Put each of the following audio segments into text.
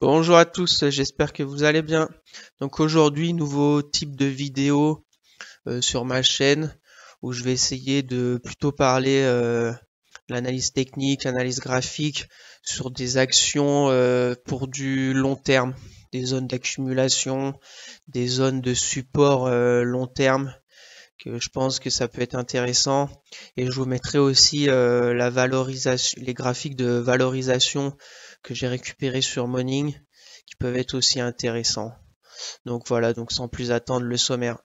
Bonjour à tous, j'espère que vous allez bien. Donc aujourd'hui, nouveau type de vidéo sur ma chaîne où je vais essayer de plutôt parler de l'analyse technique, analyse graphique sur des actions pour du long terme, des zones d'accumulation, des zones de support long terme que je pense que ça peut être intéressant. Et je vous mettrai aussi la valorisation, les graphiques de valorisation que j'ai récupérés sur Morning qui peuvent être aussi intéressants. Donc voilà, donc sans plus attendre le sommaire.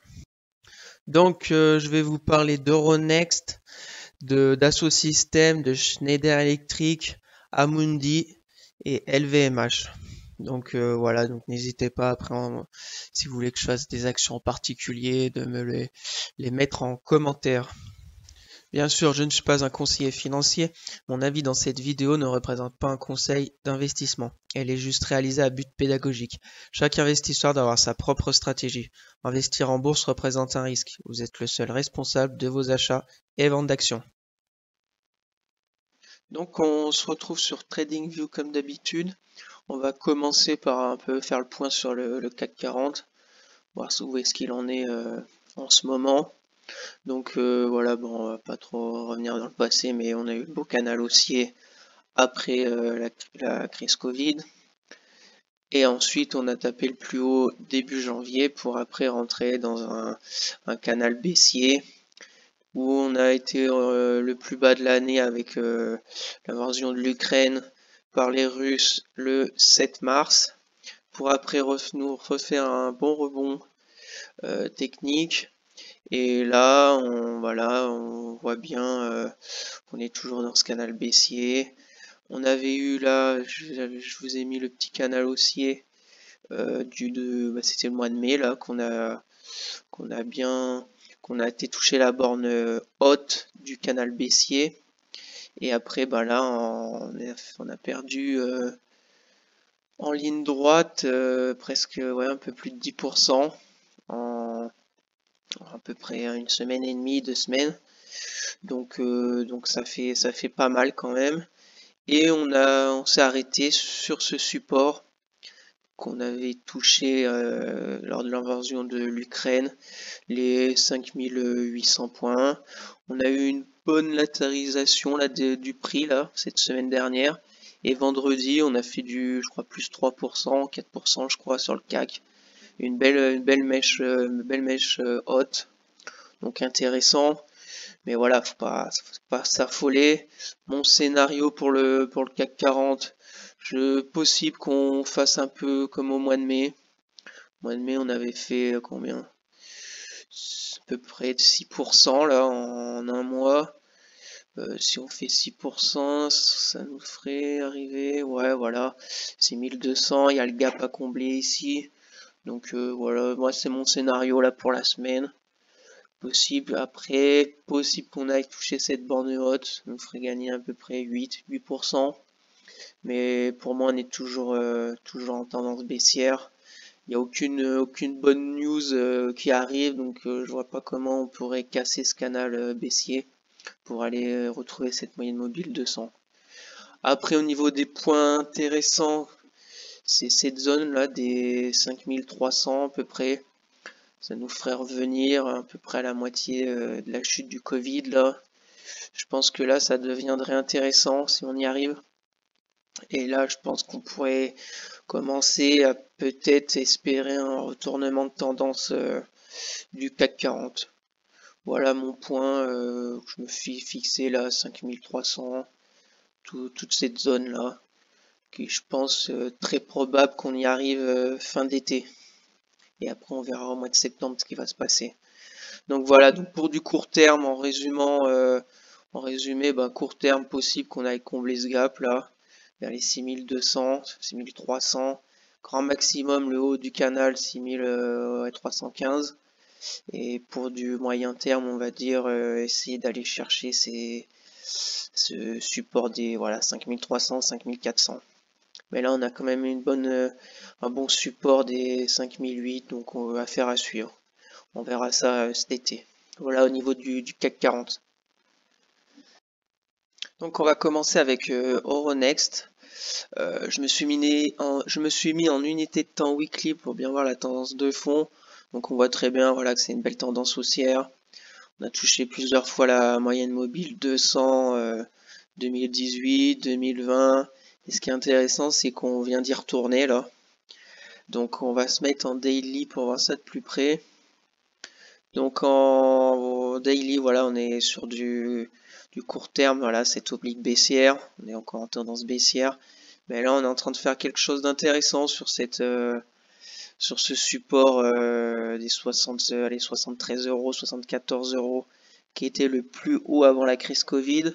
Donc je vais vous parler d'Euronext, de Dassault Systèmes, de Schneider Electric, Amundi et LVMH. Donc voilà, donc n'hésitez pas après si vous voulez que je fasse des actions en particulier de me les mettre en commentaire. Bien sûr, je ne suis pas un conseiller financier. Mon avis dans cette vidéo ne représente pas un conseil d'investissement. Elle est juste réalisée à but pédagogique. Chaque investisseur doit avoir sa propre stratégie. Investir en bourse représente un risque. Vous êtes le seul responsable de vos achats et ventes d'actions. Donc on se retrouve sur TradingView comme d'habitude. On va commencer par un peu faire le point sur le CAC 40, voir où est-ce qu'il en est en ce moment. Donc voilà, bon, on va pas trop revenir dans le passé, mais on a eu le beau canal haussier après la crise Covid. Et ensuite, on a tapé le plus haut début janvier pour après rentrer dans un canal baissier où on a été le plus bas de l'année avec l'invasion de l'Ukraine par les Russes le 7 mars pour après nous refaire un bon rebond technique. Et là, on voit bien qu'on est toujours dans ce canal baissier. On avait eu là, je vous ai mis le petit canal haussier c'était le mois de mai là qu'on a bien qu'on a été toucher la borne haute du canal baissier. Et après, là, on a perdu en ligne droite presque un peu plus de 10% en à peu près une semaine et demie, 2 semaines. Donc ça fait pas mal quand même. Et on s'est arrêté sur ce support qu'on avait touché lors de l'invasion de l'Ukraine, les 5800 points. On a eu une bonne latéralisation là, du prix là, cette semaine dernière. Et vendredi, on a fait je crois, plus 3%, 4% je crois sur le CAC. Une belle mèche haute, donc intéressant. Mais voilà, faut pas s'affoler. Mon scénario pour le CAC 40, possible qu'on fasse un peu comme au mois de mai. Au mois de mai, on avait fait combien? À peu près de 6% là en un mois. Si on fait 6%, ça nous ferait arriver, ouais voilà, c'est 1200, il y a le gap à combler ici. Donc voilà, moi c'est mon scénario là pour la semaine. Possible après, possible qu'on aille toucher cette borne haute, ça nous ferait gagner à peu près 8%. Mais pour moi on est toujours en tendance baissière. Il n'y a aucune bonne news qui arrive, donc je vois pas comment on pourrait casser ce canal baissier pour aller retrouver cette moyenne mobile 200. Après au niveau des points intéressants, c'est cette zone là des 5300 à peu près. Ça nous ferait revenir à peu près à la moitié de la chute du Covid là. Je pense que là ça deviendrait intéressant si on y arrive. Et là je pense qu'on pourrait commencer à peut-être espérer un retournement de tendance du CAC 40. Voilà mon point que je me suis fixé là, 5300, toute cette zone là, qui je pense très probable qu'on y arrive fin d'été. Et après on verra au mois de septembre ce qui va se passer. Donc voilà, donc pour du court terme, en résumé, court terme possible qu'on aille combler ce gap là, vers les 6200, 6300, grand maximum le haut du canal 6315. Et pour du moyen terme, on va dire essayer d'aller chercher ce support des 5300, 5400. Mais là, on a quand même un bon support des 5008, donc on va faire à suivre. On verra ça cet été. Voilà au niveau du CAC 40. Donc on va commencer avec Euronext. Je me suis mis en unité de temps weekly pour bien voir la tendance de fond. Donc on voit très bien voilà, que c'est une belle tendance haussière. On a touché plusieurs fois la moyenne mobile 200 2018, 2020. Et ce qui est intéressant, c'est qu'on vient d'y retourner là. Donc on va se mettre en daily pour voir ça de plus près. Donc en daily, voilà, on est sur du court terme, voilà, cette oblique baissière. On est encore en tendance baissière. Mais là, on est en train de faire quelque chose d'intéressant sur sur ce support des 73 euros, 74 euros, qui était le plus haut avant la crise Covid,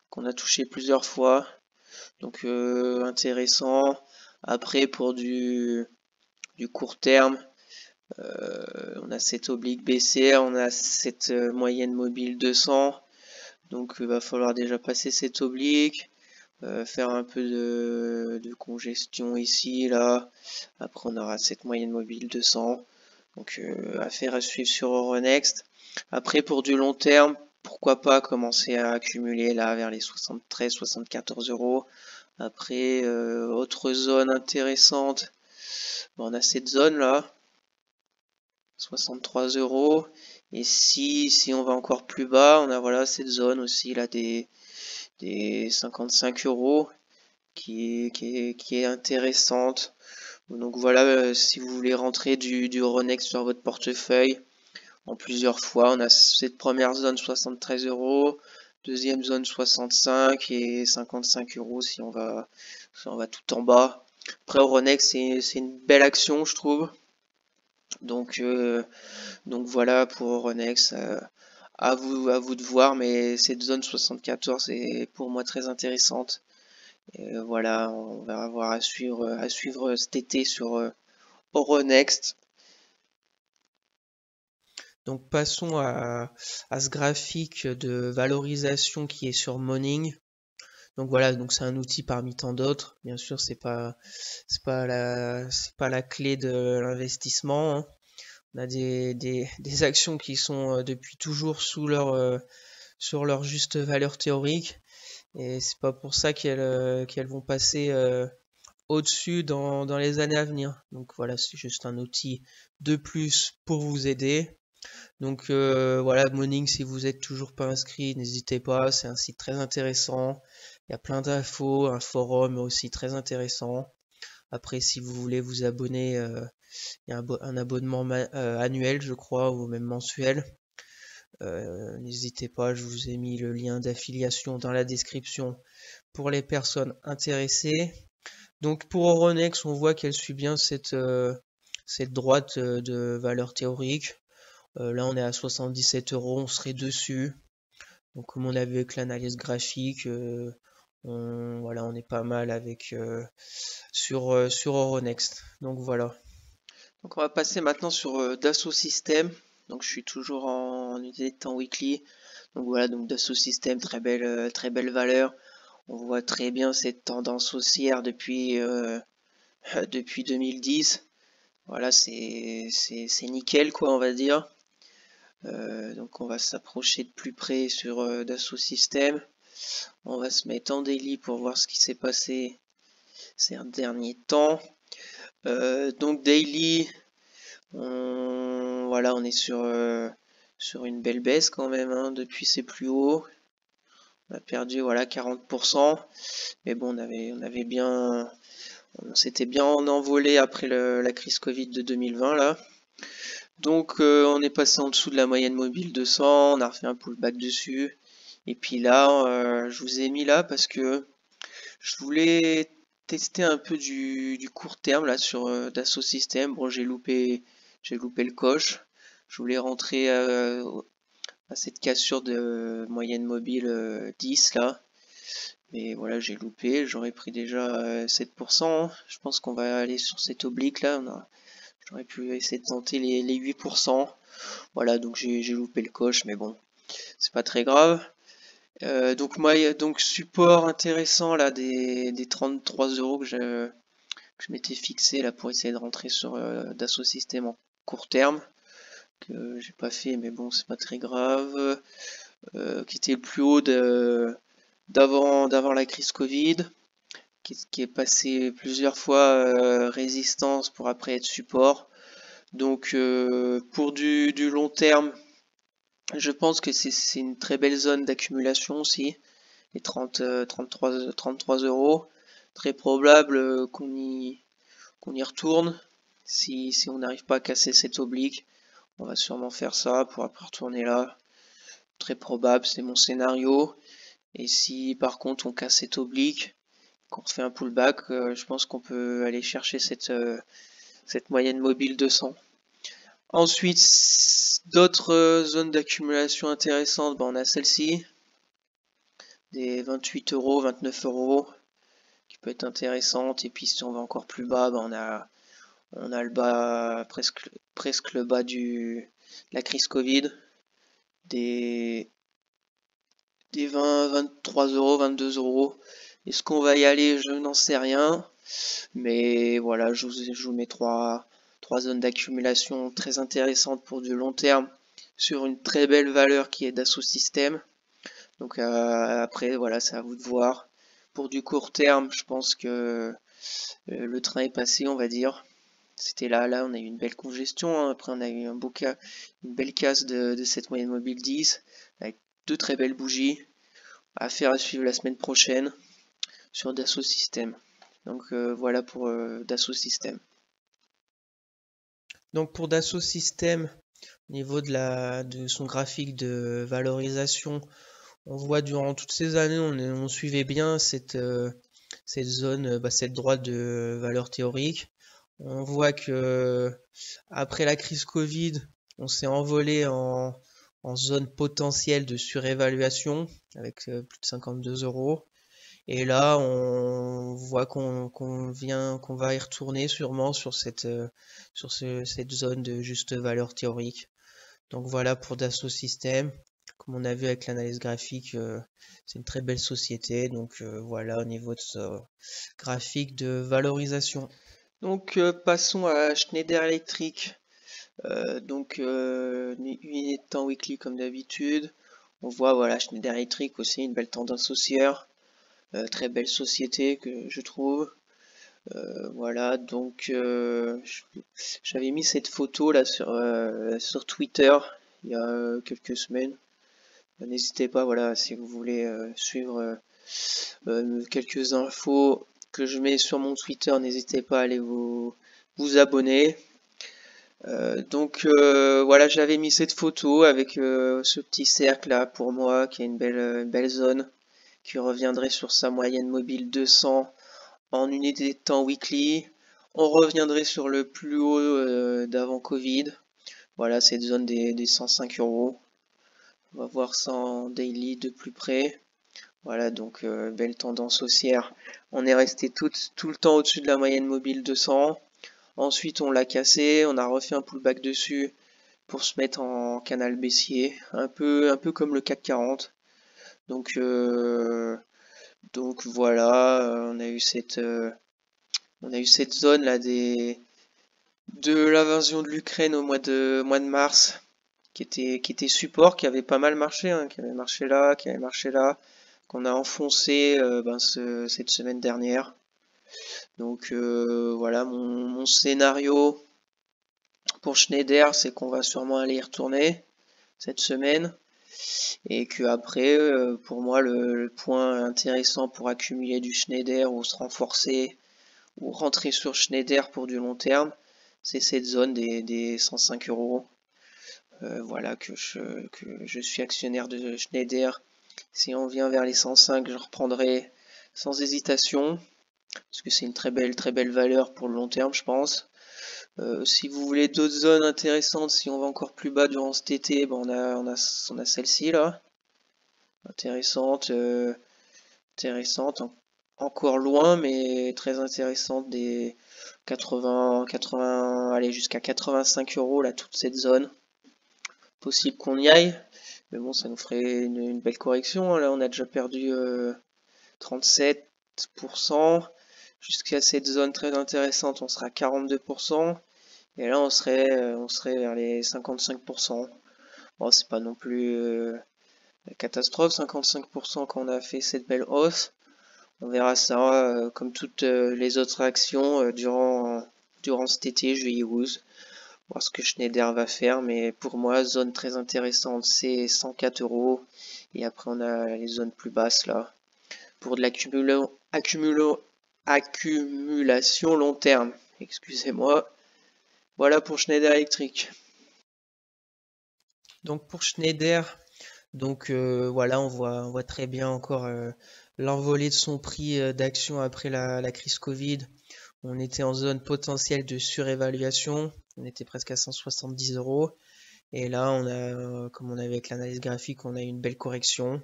qu'on a touché plusieurs fois. Donc intéressant. Après, pour du court terme, on a cette oblique baissière, on a cette moyenne mobile 200. Donc il va falloir déjà passer cette oblique. Faire un peu de congestion ici, là. Après, on aura cette moyenne mobile 200. Donc, affaire à suivre sur Euronext. Après, pour du long terme, pourquoi pas commencer à accumuler là vers les 73-74 euros. Après, autre zone intéressante. Bon, on a cette zone là, 63 euros. Et si on va encore plus bas, on a voilà cette zone aussi là des 55 euros qui est intéressante. Donc voilà, si vous voulez rentrer du Euronext sur votre portefeuille en plusieurs fois, on a cette première zone 73 euros, deuxième zone 65 et 55 euros si on va tout en bas. Après Euronext c'est une belle action je trouve. Donc voilà pour Euronext. À vous de voir, mais cette zone 74 est pour moi très intéressante. Et voilà, on va avoir à suivre cet été sur Euronext. Donc passons à ce graphique de valorisation qui est sur Morning. Donc voilà, donc c'est un outil parmi tant d'autres. Bien sûr, c'est pas la clé de l'investissement, hein. On a des actions qui sont depuis toujours sur leur juste valeur théorique. Et c'est pas pour ça qu'elles vont passer au-dessus dans les années à venir. Donc voilà, c'est juste un outil de plus pour vous aider. Donc voilà, Morning, si vous êtes toujours pas inscrit, n'hésitez pas, c'est un site très intéressant. Il y a plein d'infos, un forum aussi très intéressant. Après, si vous voulez vous abonner, il y a un abonnement annuel, je crois, ou même mensuel. N'hésitez pas, je vous ai mis le lien d'affiliation dans la description pour les personnes intéressées. Donc pour Euronext, on voit qu'elle suit bien cette droite de valeur théorique. Là, on est à 77 euros, on serait dessus. Donc comme on a vu avec l'analyse graphique, on est pas mal avec sur Euronext. Donc voilà. Donc on va passer maintenant sur Dassault Systèmes. Donc je suis toujours en unité de temps weekly. Donc voilà, donc Dassault Systèmes, très belle valeur. On voit très bien cette tendance haussière depuis 2010. Voilà, c'est nickel quoi, on va dire. Donc on va s'approcher de plus près sur Dassault Systèmes. On va se mettre en daily pour voir ce qui s'est passé ces derniers temps. Donc daily, on est sur une belle baisse quand même, hein, depuis ses plus hauts. On a perdu voilà 40%, mais bon on s'était bien envolé après la crise Covid de 2020 là. Donc on est passé en dessous de la moyenne mobile 200, on a refait un pullback dessus. Et puis là, je vous ai mis là parce que je voulais tester un peu du court terme là sur Dassault Systèmes. Bon, j'ai loupé le coche. Je voulais rentrer à cette cassure de moyenne mobile 10 là. Mais voilà, j'ai loupé. J'aurais pris déjà 7%. Je pense qu'on va aller sur cette oblique là. J'aurais pu essayer de tenter les 8%. Voilà, donc j'ai loupé le coche, mais bon, c'est pas très grave. Donc support intéressant là des 33 euros que je m'étais fixé là pour essayer de rentrer sur Dassault Systèmes en court terme, que j'ai pas fait, mais bon, c'est pas très grave. Qui était le plus haut d'avant la crise Covid, qui est passé plusieurs fois résistance pour après être support. Donc pour du long terme, je pense que c'est une très belle zone d'accumulation aussi, les 33 euros. Très probable qu'on y retourne si on n'arrive pas à casser cette oblique. On va sûrement faire ça pour après retourner là. Très probable, c'est mon scénario. Et si par contre on casse cette oblique, qu'on refait un pullback, je pense qu'on peut aller chercher cette moyenne mobile 200. Ensuite, d'autres zones d'accumulation intéressantes, on a celle-ci, des 28 euros, 29 euros, qui peut être intéressante. Et puis si on va encore plus bas, on a le bas, presque le bas de la crise Covid, des 20, 23 euros, 22 euros. Est-ce qu'on va y aller? Je n'en sais rien. Mais voilà, je vous mets trois zones d'accumulation très intéressantes pour du long terme sur une très belle valeur qui est Dassault Systèmes. Donc après, voilà, c'est à vous de voir. Pour du court terme, je pense que le train est passé, on va dire. C'était là, on a eu une belle congestion. Hein. Après, on a eu une belle casse de cette moyenne mobile 10 avec deux très belles bougies. Affaire à suivre la semaine prochaine sur Dassault Systèmes. Donc voilà pour Dassault Systèmes. Donc pour Dassault Systèmes, au niveau de son graphique de valorisation, on voit durant toutes ces années, on suivait bien cette zone, cette droite de valeur théorique. On voit que après la crise Covid, on s'est envolé en zone potentielle de surévaluation avec plus de 52 euros. Et là, on voit qu'on va y retourner sûrement sur cette zone de juste valeur théorique. Donc voilà pour Dassault Systèmes. Comme on a vu avec l'analyse graphique, c'est une très belle société. Donc voilà au niveau de ce graphique de valorisation. Donc passons à Schneider Electric. Donc unité de temps weekly comme d'habitude. On voit voilà Schneider Electric aussi une belle tendance haussière. Très belle société que je trouve. Voilà, donc j'avais mis cette photo là sur Twitter il y a quelques semaines. N'hésitez pas, voilà, si vous voulez suivre quelques infos que je mets sur mon Twitter, n'hésitez pas à aller vous abonner. Donc voilà, j'avais mis cette photo avec ce petit cercle là pour moi qui est une belle zone qui reviendrait sur sa moyenne mobile 200 en unité de temps weekly. On reviendrait sur le plus haut d'avant Covid. Voilà, cette zone des 105 euros. On va voir ça en daily de plus près. Voilà, donc belle tendance haussière. On est resté tout le temps au-dessus de la moyenne mobile 200. Ensuite, on l'a cassé, on a refait un pullback dessus pour se mettre en canal baissier, un peu comme le CAC 40. Donc voilà, on a eu cette zone là de l'invasion de l'Ukraine au mois de mars qui était support, qui avait pas mal marché, hein, qui avait marché là, qu'on a enfoncé cette semaine dernière. Donc voilà, mon scénario pour Schneider, c'est qu'on va sûrement aller y retourner cette semaine. Et que après, pour moi, le point intéressant pour accumuler du Schneider ou se renforcer ou rentrer sur Schneider pour du long terme, c'est cette zone des 105 euros. Voilà que je suis actionnaire de Schneider. Si on vient vers les 105, je reprendrai sans hésitation parce que c'est une très belle valeur pour le long terme, je pense. Si vous voulez d'autres zones intéressantes, si on va encore plus bas durant cet été, on a celle-ci là, intéressante, encore loin, mais très intéressante, des 80, allez jusqu'à 85 euros là, toute cette zone. Possible qu'on y aille, mais bon, ça nous ferait une belle correction. Hein. Là, on a déjà perdu 37%. Jusqu'à cette zone très intéressante, on sera à 42%. Et là, on serait vers les 55%. Bon, c'est pas non plus catastrophe, 55% quand on a fait cette belle hausse. On verra ça comme toutes les autres actions durant cet été, juillet-août. Voir ce que Schneider va faire, mais pour moi, zone très intéressante, c'est 104 euros. Et après, on a les zones plus basses là, pour de accumulation long terme. Excusez-moi. Voilà pour Schneider Electric. Donc pour Schneider, voilà, on voit très bien encore l'envolée de son prix d'action après la crise Covid. On était en zone potentielle de surévaluation. On était presque à 170 euros. Et là, comme on avait avec l'analyse graphique, on a une belle correction.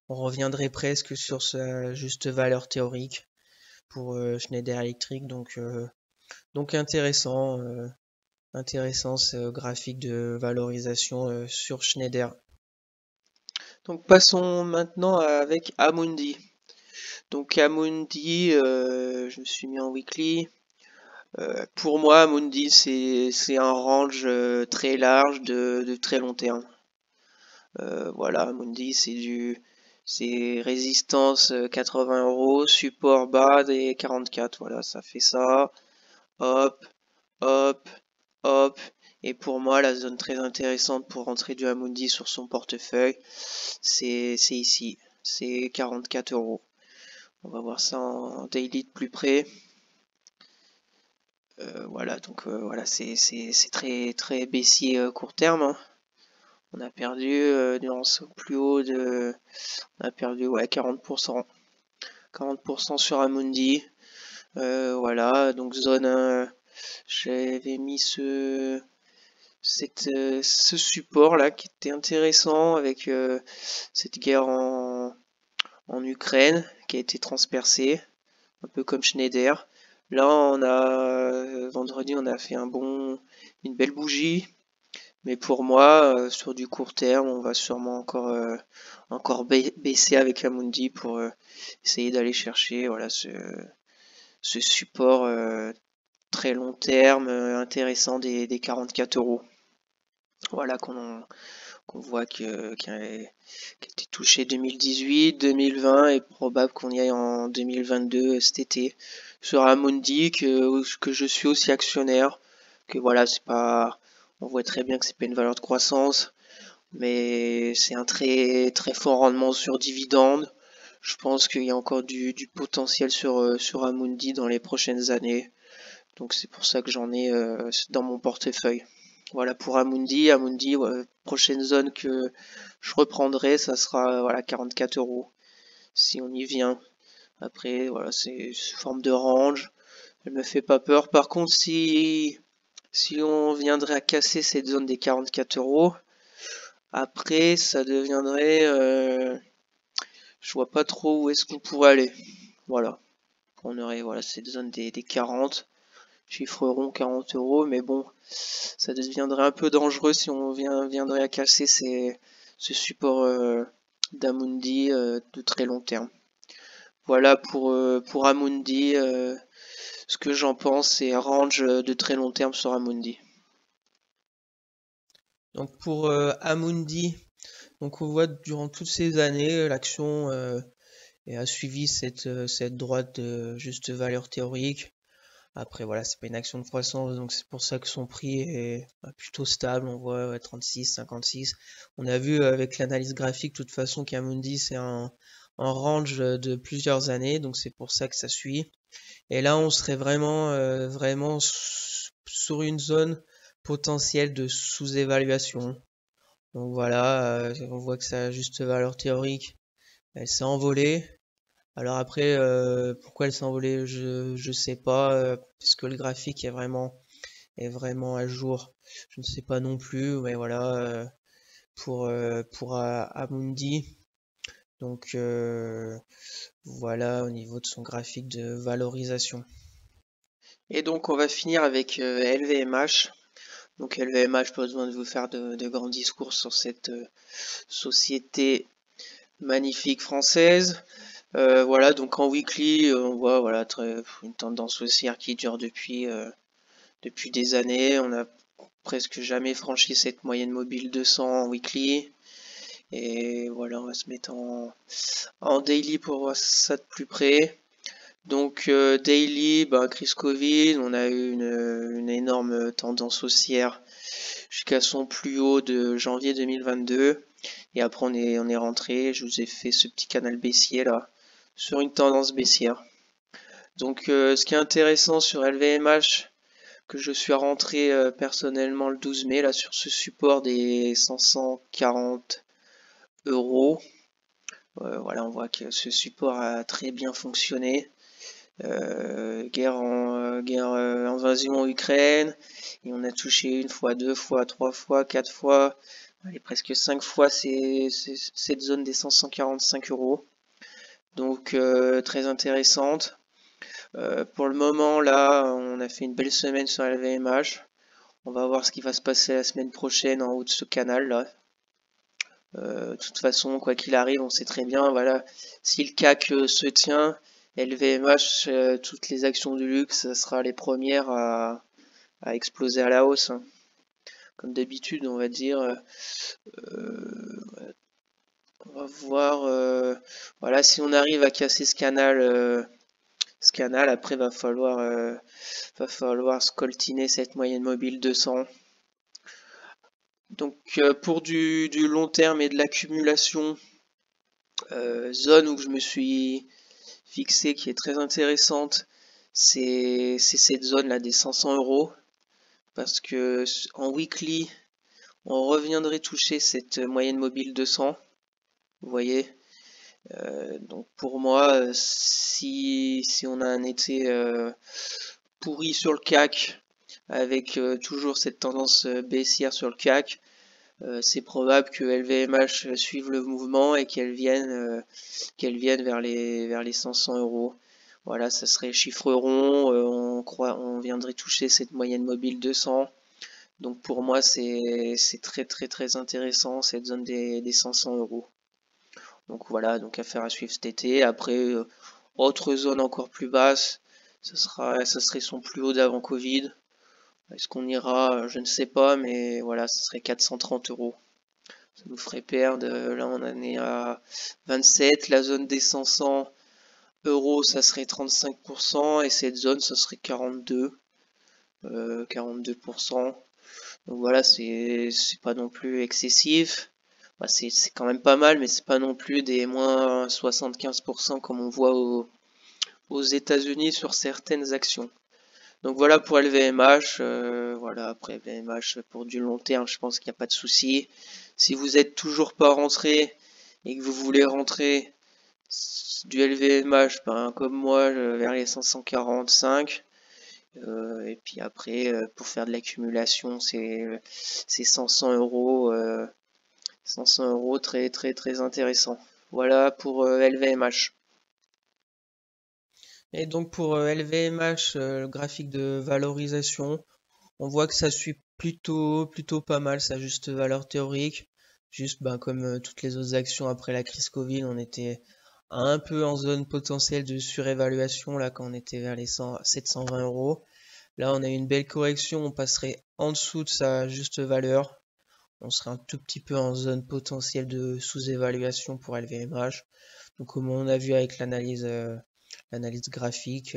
On reviendrait presque sur sa juste valeur théorique pour Schneider Electric. Donc intéressant ce graphique de valorisation sur Schneider. Donc passons maintenant avec Amundi. Donc Amundi, je me suis mis en weekly. Pour moi, Amundi, c'est un range très large de très long terme. Voilà, Amundi, c'est résistance 80 euros, support bas des 44. Voilà, ça fait ça. Hop, hop, hop. Et pour moi, la zone très intéressante pour rentrer du Amundi sur son portefeuille, c'est ici. C'est 44 euros. On va voir ça en daily de plus près. Voilà, donc voilà, c'est très très baissier court terme, hein. On a perdu durant ce plus haut on a perdu ouais 40%. 40% sur Amundi. Voilà, donc zone j'avais mis ce support là qui était intéressant avec cette guerre en Ukraine qui a été transpercée, un peu comme Schneider. Là, vendredi, on a fait une belle bougie, mais pour moi, sur du court terme, on va sûrement encore baisser avec Amundi pour essayer d'aller chercher voilà ce support très long terme intéressant des 44 euros. Voilà qu'on voit qui a été touché 2018, 2020 et probable qu'on y aille en 2022 cet été. Sur Amundi que je suis aussi actionnaire, que voilà, c'est pas, on voit très bien que c'est pas une valeur de croissance, mais c'est un très très fort rendement sur dividende. Je pense qu'il y a encore du potentiel sur Amundi dans les prochaines années. Donc c'est pour ça que j'en ai dans mon portefeuille. Voilà pour Amundi. Amundi, ouais, prochaine zone que je reprendrai, ça sera voilà 44 euros si on y vient. Après, voilà, c'est sous forme de range. Elle me fait pas peur. Par contre, si on viendrait à casser cette zone des 44 euros, après ça deviendrait, je vois pas trop où est-ce qu'on pourrait aller. Voilà, on aurait voilà cette zone des 40. Chiffre rond 40 euros, mais bon, ça deviendrait un peu dangereux si on viendrait à casser ce support d'Amundi de très long terme. Voilà pour Amundi, ce que j'en pense, c'est un range de très long terme sur Amundi. Donc pour Amundi, donc on voit durant toutes ces années, l'action a suivi cette droite de juste valeur théorique. Après, voilà, c'est pas une action de croissance, donc c'est pour ça que son prix est plutôt stable. On voit 36, 56. On a vu avec l'analyse graphique, de toute façon, qu'Amundi, c'est un range de plusieurs années, donc c'est pour ça que ça suit. Et là, on serait vraiment sur une zone potentielle de sous-évaluation. Donc voilà, on voit que sa juste valeur théorique, elle s'est envolée. Alors après, pourquoi elle s'est envolée, je sais pas, puisque le graphique est vraiment à jour. Je ne sais pas non plus, mais voilà, pour Amundi. Donc voilà au niveau de son graphique de valorisation. Et donc on va finir avec LVMH. Donc LVMH, pas besoin de vous faire de grands discours sur cette société magnifique française. Voilà, donc en weekly, on voit voilà une tendance haussière qui dure depuis des années. On a presque jamais franchi cette moyenne mobile 200 en weekly. Et voilà, on va se mettre en daily pour voir ça de plus près. Donc daily, crise Covid, on a eu une énorme tendance haussière jusqu'à son plus haut de janvier 2022. Et après on est rentré, je vous ai fait ce petit canal baissier là, sur une tendance baissière. Donc ce qui est intéressant sur LVMH, que je suis rentré personnellement le 12 mai là sur ce support des 540 euros. Voilà, on voit que ce support a très bien fonctionné. Invasion en Ukraine, et on a touché une fois, deux fois, trois fois, quatre fois, allez, presque cinq fois cette zone des 545 euros. Donc très intéressante. Pour le moment, là, on a fait une belle semaine sur LVMH. On va voir ce qui va se passer la semaine prochaine en haut de ce canal là. De toute façon, quoi qu'il arrive, on sait très bien, voilà, si le CAC se tient, LVMH, toutes les actions du luxe, ça sera les premières à exploser à la hausse, hein. Comme d'habitude, on va dire. On va voir. Voilà, si on arrive à casser ce canal, après va falloir scoltiner cette moyenne mobile 200. Donc pour du long terme et de l'accumulation, zone où je me suis fixé qui est très intéressante, c'est cette zone là des 500 euros, parce que en weekly on reviendrait toucher cette moyenne mobile 200, vous voyez. Donc pour moi, si on a un été pourri sur le CAC, avec toujours cette tendance baissière sur le CAC, c'est probable que LVMH suive le mouvement et qu'elle vienne vers les 500 euros. Voilà, ça serait chiffre rond, on viendrait toucher cette moyenne mobile 200. Donc pour moi, c'est très très très intéressant cette zone des 500 euros. Donc voilà, donc affaire à suivre cet été. Après, autre zone encore plus basse, ça serait son plus haut d'avant Covid. Est-ce qu'on ira? Je ne sais pas, mais voilà, ça serait 430 euros. Ça nous ferait perdre, là on en est à 27, la zone des 500 euros ça serait 35%, et cette zone ça serait 42, 42%. Donc voilà, c'est pas non plus excessif. C'est quand même pas mal, mais c'est pas non plus des moins 75% comme on voit aux États-Unis sur certaines actions. Donc voilà pour LVMH. Voilà, après LVMH pour du long terme, je pense qu'il n'y a pas de souci. Si vous êtes toujours pas rentré et que vous voulez rentrer du LVMH, comme moi, vers les 545. Et puis après, pour faire de l'accumulation, c'est 500 euros. 500 euros, très très très intéressant. Voilà pour LVMH. Et donc pour LVMH, le graphique de valorisation, on voit que ça suit plutôt pas mal sa juste valeur théorique. Juste comme toutes les autres actions après la crise Covid, on était un peu en zone potentielle de surévaluation là quand on était vers les 720 euros. Là on a une belle correction, on passerait en dessous de sa juste valeur. On serait un tout petit peu en zone potentielle de sous-évaluation pour LVMH. Donc comme on a vu avec l'analyse graphique,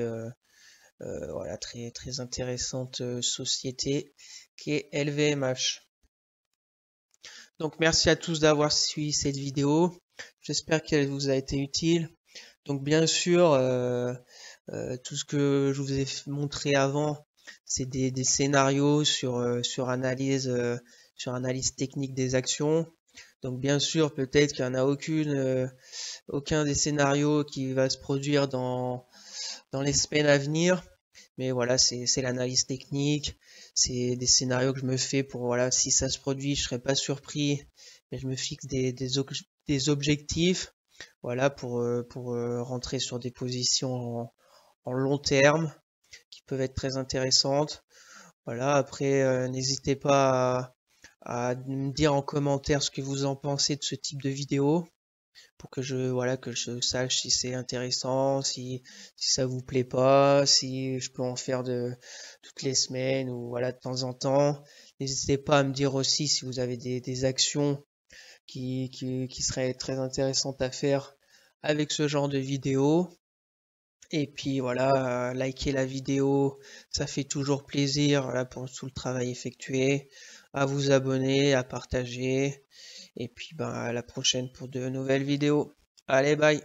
voilà, très très intéressante société qui est LVMH. Donc merci à tous d'avoir suivi cette vidéo. J'espère qu'elle vous a été utile. Donc bien sûr, tout ce que je vous ai montré avant, c'est des scénarios sur analyse technique des actions. Donc bien sûr, peut-être qu'il n'y en a aucun des scénarios qui va se produire dans les semaines à venir. Mais voilà, c'est l'analyse technique, c'est des scénarios que je me fais pour, voilà, si ça se produit, je serai pas surpris, mais je me fixe des objectifs, voilà, pour rentrer sur des positions en long terme, qui peuvent être très intéressantes. Voilà, après, n'hésitez pas à me dire en commentaire ce que vous en pensez de ce type de vidéo, pour que je sache si c'est intéressant, si ça vous plaît pas, si je peux en faire toutes les semaines ou voilà de temps en temps. N'hésitez pas à me dire aussi si vous avez des actions qui serait très intéressante à faire avec ce genre de vidéo. Et puis voilà, liker la vidéo, ça fait toujours plaisir, voilà, pour tout le travail effectué. À vous abonner, à partager. Et puis ben, à la prochaine pour de nouvelles vidéos. Allez, bye!